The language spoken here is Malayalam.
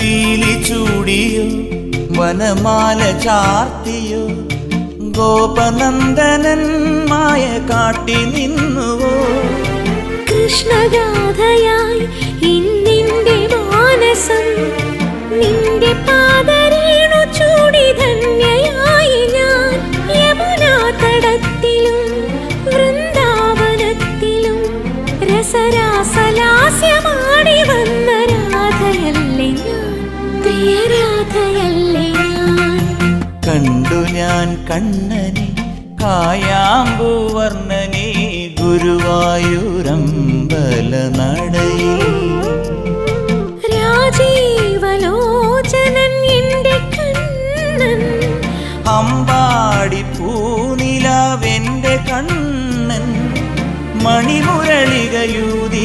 പീലി ചൂടിയോ വനമാല ചാർത്തിയോ ഗോപനന്ദനൻ മായ കാട്ടി നിന്നുവോ കൃഷ്ണഗാഥയായി ഇന്നിന്റെ മാനസം നിന്റെ പാദരേണു ചൂടി ധന്യയായി ഞാൻ യമുനാ തടത്തിലും വൃന്ദാവനത്തിലും രസരാസലാസ്യമാടി വന്ന രാധയല്ലേ ഞാൻ പ്രിയരാധയല്ലേ ഞാൻ കണ്ടു ഞാൻ കണ്ണനെ കായാമ്പൂവർണ്ണനെ ഗുരുവായൂരമ്പല നടയിൽ രാജീവലോചനൻ എന്റെ കണ്ണൻ അമ്പാടി പൂനിലാവെന്റെ കണ്ണൻ മണിമുരളികയൂതി